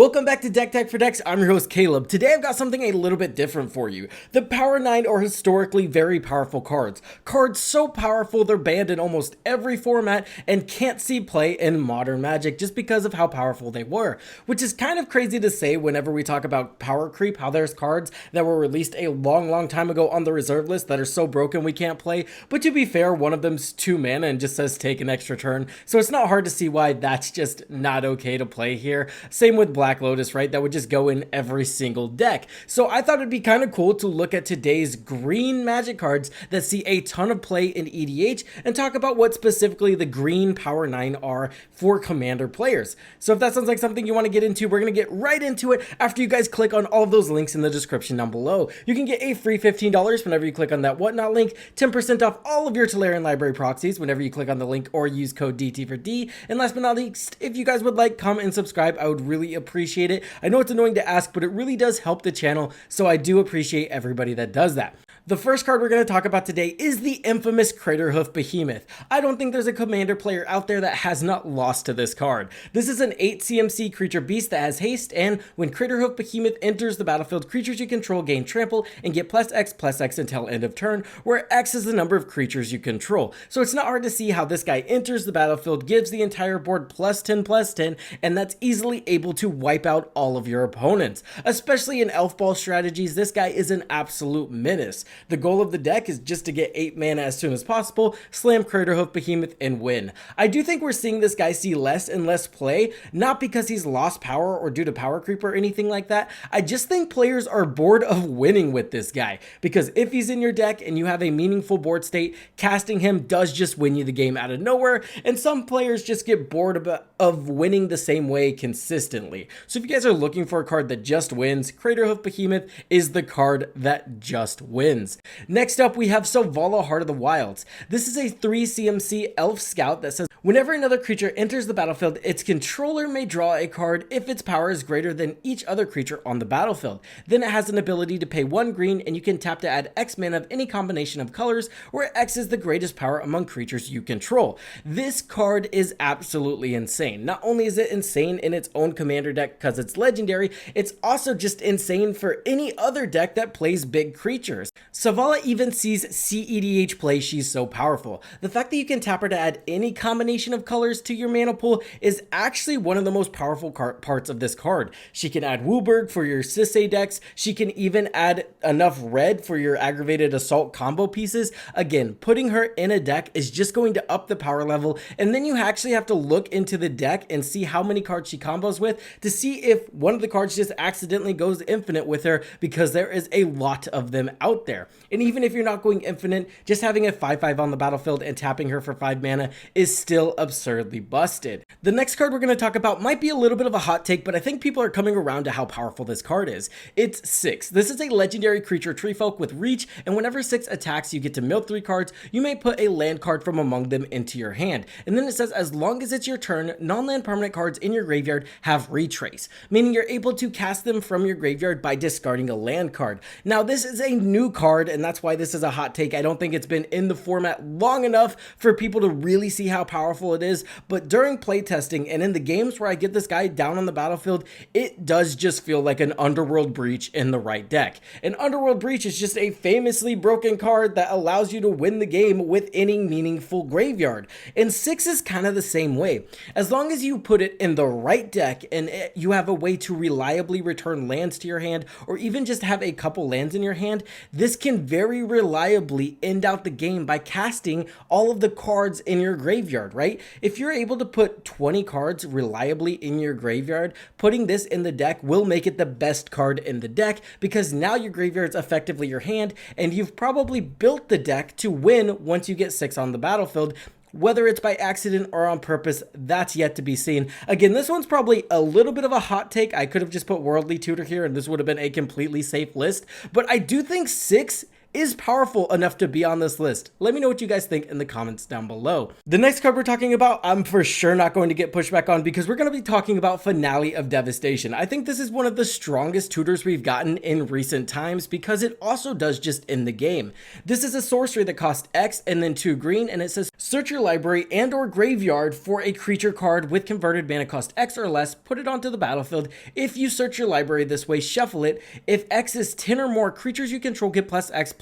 Welcome back to Deck Tech for Decks. I'm your host Caleb. Today I've got something a little bit different for you. The Power 9 are historically very powerful cards. Cards so powerful they're banned in almost every format and can't see play in modern Magic just because of how powerful they were. Which is kind of crazy to say whenever we talk about power creep, how there's cards that were released a long time ago on the reserve list that are so broken we can't play. But to be fair, one of them's 2 mana and just says take an extra turn. So it's not hard to see why that's just not okay to play here. Same with Black Lotus, right? That would just go in every single deck. So I thought it'd be kind of cool to look at today's green Magic cards that see a ton of play in EDH and talk about what specifically the green Power 9 are for Commander players. So if that sounds like something you want to get into, we're going to get right into it after you guys click on all of those links in the description down below. You can get a free $15 whenever you click on that whatnot link, 10% off all of your Sylvan Library proxies whenever you click on the link or use code DT for D. And last but not least, if you guys would like, comment and subscribe, I would really appreciate it. I know it's annoying to ask, but it really does help the channel, so I do appreciate everybody that does that. The first card we're going to talk about today is the infamous Hoof Behemoth. I don't think there's a Commander player out there that has not lost to this card. This is an 8 CMC creature beast that has haste, and when Hoof Behemoth enters the battlefield, creatures you control gain trample and get +X/+X until end of turn, where X is the number of creatures you control. So it's not hard to see how this guy enters the battlefield, gives the entire board +10/+10, and that's easily able to wipe out all of your opponents. Especially in Elf Ball strategies, this guy is an absolute menace. The goal of the deck is just to get 8 mana as soon as possible, slam Hoof Behemoth, and win. I do think we're seeing this guy see less and less play, not because he's lost power or due to power creep or anything like that. I just think players are bored of winning with this guy, because if he's in your deck and you have a meaningful board state, casting him does just win you the game out of nowhere, and some players just get bored of winning the same way consistently. So if you guys are looking for a card that just wins, Hoof Behemoth is the card that just wins. Next up, we have Svala, Heart of the Wilds. This is a 3 CMC Elf Scout that says whenever another creature enters the battlefield, its controller may draw a card if its power is greater than each other creature on the battlefield. Then it has an ability to pay 1 green, and you can tap to add X mana of any combination of colors, where X is the greatest power among creatures you control. This card is absolutely insane. Not only is it insane in its own Commander deck because it's legendary, it's also just insane for any other deck that plays big creatures. Svala even sees CEDH play, she's so powerful. The fact that you can tap her to add any combination of colors to your mana pool is actually one of the most powerful parts of this card. She can add Wooburg for your Sisay decks, she can even add enough red for your aggravated assault combo pieces. Again, putting her in a deck is just going to up the power level, and then you actually have to look into the deck and see how many cards she combos with to see if one of the cards just accidentally goes infinite with her, because there is a lot of them out there. And even if you're not going infinite, just having a 5/5 on the battlefield and tapping her for 5 mana is still absurdly busted. The next card we're going to talk about might be a little bit of a hot take, but I think people are coming around to how powerful this card is. It's 6. This is a legendary creature tree folk with reach, and whenever 6 attacks, you get to mill 3 cards. You may put a land card from among them into your hand. And then it says as long as it's your turn, non-land permanent cards in your graveyard have retrace, meaning you're able to cast them from your graveyard by discarding a land card. Now this is a new card, and that's why this is a hot take. I don't think it's been in the format long enough for people to really see how powerful it is, but during playtesting and in the games where I get this guy down on the battlefield, it does just feel like an Underworld Breach in the right deck. An Underworld Breach is just a famously broken card that allows you to win the game with any meaningful graveyard, and 6 is kind of the same way. As long as you put it in the right deck and you have a way to reliably return lands to your hand, or even just have a couple lands in your hand, this can very reliably end out the game by casting all of the cards in your graveyard, right? If you're able to put 20 cards reliably in your graveyard, putting this in the deck will make it the best card in the deck, because now your graveyard's effectively your hand, and you've probably built the deck to win once you get 6 on the battlefield. Whether it's by accident or on purpose, that's yet to be seen. Again, this one's probably a little bit of a hot take. I could have just put Worldly Tutor here and this would have been a completely safe list, but I do think 6 is powerful enough to be on this list? Let me know what you guys think in the comments down below. The next card we're talking about, I'm for sure not going to get pushback on because we're going to be talking about Finale of Devastation. I think this is one of the strongest tutors we've gotten in recent times because it also does just in the game. This is a sorcery that costs X and then 2 green, and it says search your library and or graveyard for a creature card with converted mana cost X or less, put it onto the battlefield. If you search your library this way, shuffle it. If X is 10 or more, creatures you control get +X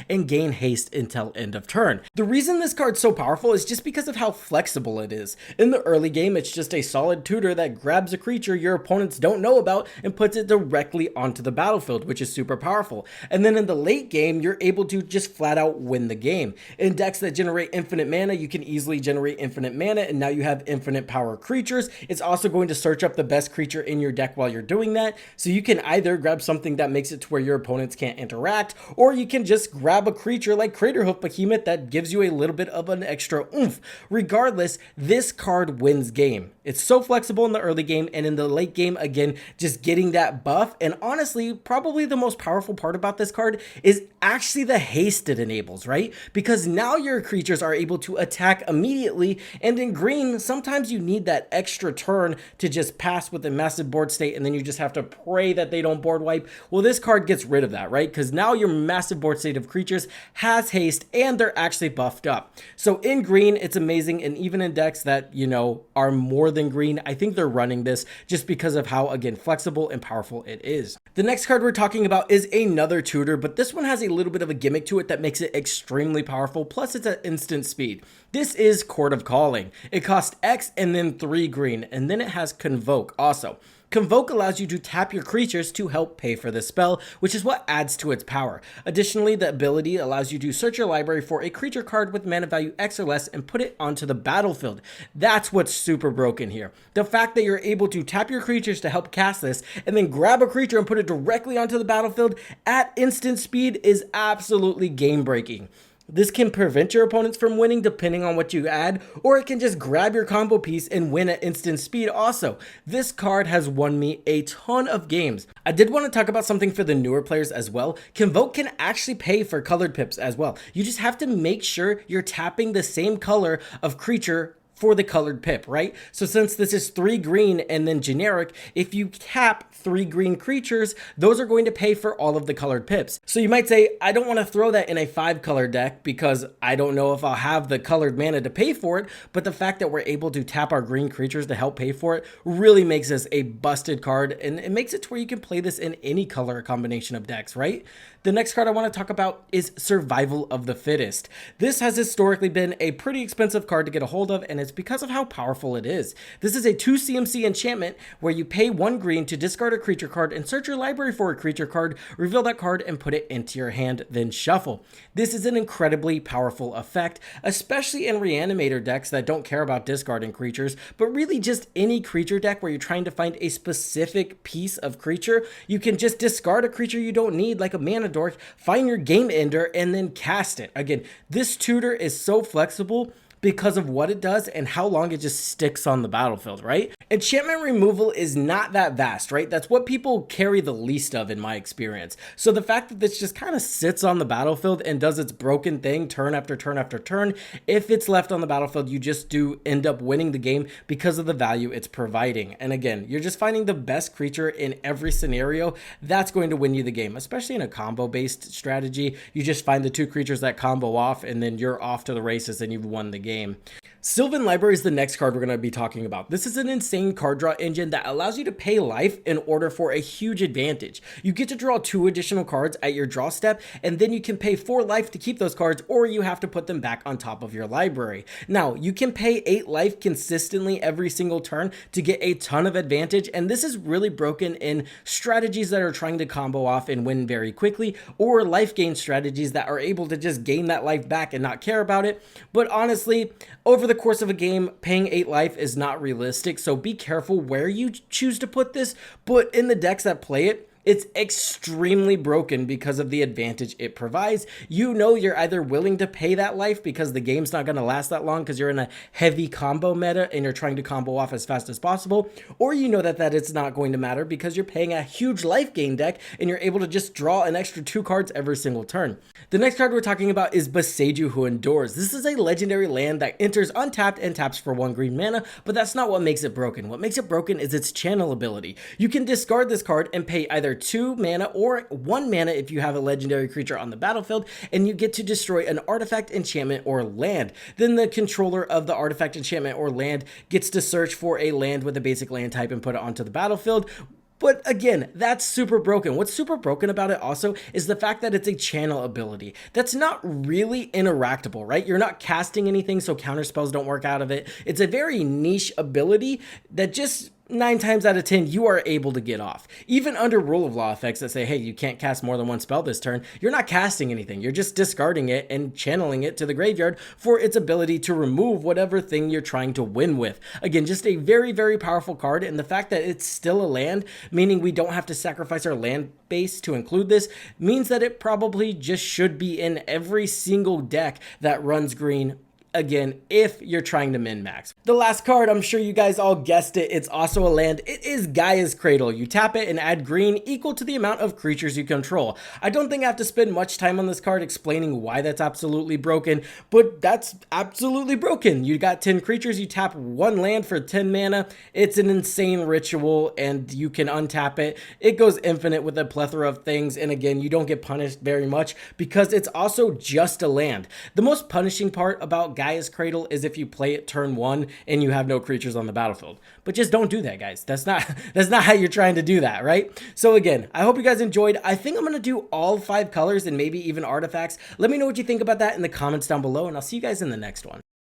and gain haste until end of turn. The reason this card's so powerful is just because of how flexible it is. In the early game, it's just a solid tutor that grabs a creature your opponents don't know about and puts it directly onto the battlefield, which is super powerful. And then in the late game, you're able to just flat out win the game. In decks that generate infinite mana, you can easily generate infinite mana, and now you have infinite power creatures. It's also going to search up the best creature in your deck while you're doing that, so you can either grab something that makes it to where your opponents can't interact, or you can just grab a creature like Hoof Behemoth that gives you a little bit of an extra oomph. Regardless, this card wins game. It's so flexible in the early game, and in the late game, again, just getting that buff. And honestly, probably the most powerful part about this card is actually the haste it enables, right? Because now your creatures are able to attack immediately, and in green, sometimes you need that extra turn to just pass with a massive board state, and then you just have to pray that they don't board wipe. Well, this card gets rid of that, right? Because now your massive board state of creatures has haste, and they're actually buffed up. So in green, it's amazing, and even in decks that, you know, are more than green, I think they're running this just because of how, again, flexible and powerful it is. The next card we're talking about is another tutor, but this one has a little bit of a gimmick to it that makes it extremely powerful, plus it's at instant speed. This is Court of Calling. It costs X and then 3 green, and then it has Convoke also. Convoke allows you to tap your creatures to help pay for the spell, which is what adds to its power. Additionally, the ability allows you to search your library for a creature card with mana value X or less and put it onto the battlefield. That's what's super broken here. The fact that you're able to tap your creatures to help cast this and then grab a creature and put it directly onto the battlefield at instant speed is absolutely game breaking. This can prevent your opponents from winning depending on what you add, or it can just grab your combo piece and win at instant speed also. This card has won me a ton of games. I did want to talk about something for the newer players as well. Convoke can actually pay for colored pips as well. You just have to make sure you're tapping the same color of creature for the colored pip, right? So since this is 3 green and then generic, if you tap 3 green creatures, those are going to pay for all of the colored pips. So you might say, I don't want to throw that in a 5 color deck because I don't know if I'll have the colored mana to pay for it, but the fact that we're able to tap our green creatures to help pay for it really makes this a busted card, and it makes it to where you can play this in any color combination of decks, right? The next card I want to talk about is Survival of the Fittest. This has historically been a pretty expensive card to get a hold of, and it's because of how powerful it is. This is a 2 CMC enchantment where you pay 1 green to discard a creature card and search your library for a creature card, reveal that card and put it into your hand, then shuffle. This is an incredibly powerful effect, especially in reanimator decks that don't care about discarding creatures, but really just any creature deck where you're trying to find a specific piece of creature. You can just discard a creature you don't need, like a mana dork, find your game ender, and then cast it. Again, this tutor is so flexible because of what it does and how long it just sticks on the battlefield, right? Enchantment removal is not that vast, right? That's what people carry the least of in my experience. So the fact that this just kind of sits on the battlefield and does its broken thing turn after turn after turn, if it's left on the battlefield, you just do end up winning the game because of the value it's providing. And again, you're just finding the best creature in every scenario. That's going to win you the game, especially in a combo-based strategy. You just find the 2 creatures that combo off, and then you're off to the races and you've won the game. Sylvan Library is the next card we're going to be talking about. This is an insane card draw engine that allows you to pay life in order for a huge advantage. You get to draw 2 additional cards at your draw step, and then you can pay 4 life to keep those cards, or you have to put them back on top of your library. Now, you can pay 8 life consistently every single turn to get a ton of advantage, and this is really broken in strategies that are trying to combo off and win very quickly, or life gain strategies that are able to just gain that life back and not care about it. But honestly, over the course of a game, paying 8 life is not realistic, so be careful where you choose to put this, but in the decks that play it, It's extremely broken because of the advantage it provides. You know you're either willing to pay that life because the game's not going to last that long because you're in a heavy combo meta and you're trying to combo off as fast as possible, or you know that it's not going to matter because you're paying a huge life gain deck and you're able to just draw an extra 2 cards every single turn. The next card we're talking about is Besu Who Endures. This is a legendary land that enters untapped and taps for 1 green mana, but that's not what makes it broken. What makes it broken is its channel ability. You can discard this card and pay either 2 mana or 1 mana if you have a legendary creature on the battlefield, and you get to destroy an artifact, enchantment, or land. Then the controller of the artifact, enchantment, or land gets to search for a land with a basic land type and put it onto the battlefield. But again, that's super broken. What's super broken about it also is the fact that it's a channel ability. That's not really interactable, right? You're not casting anything, so counter spells don't work out of it. It's a very niche ability that just 9 times out of 10, you are able to get off. Even under rule of law effects that say, hey, you can't cast more than 1 spell this turn, you're not casting anything. You're just discarding it and channeling it to the graveyard for its ability to remove whatever thing you're trying to win with. Again, just a very, very powerful card, and the fact that it's still a land, meaning we don't have to sacrifice our land base to include this, means that it probably just should be in every single deck that runs green. Again, if you're trying to min-max. The last card, I'm sure you guys all guessed it, it's also a land. It is Gaias Cradle. You tap it and add green equal to the amount of creatures you control. I don't think I have to spend much time on this card explaining why that's absolutely broken, but that's absolutely broken. You got 10 creatures, you tap 1 land for 10 mana. It's an insane ritual, and you can untap it. It goes infinite with a plethora of things, and again, you don't get punished very much because it's also just a land. The most punishing part about Gaias Cradle is if you play it turn 1 and you have no creatures on the battlefield. But just don't do that, guys. That's not how you're trying to do that, right? So again, I hope you guys enjoyed. I think I'm going to do all 5 colors and maybe even artifacts. Let me know what you think about that in the comments down below, and I'll see you guys in the next one.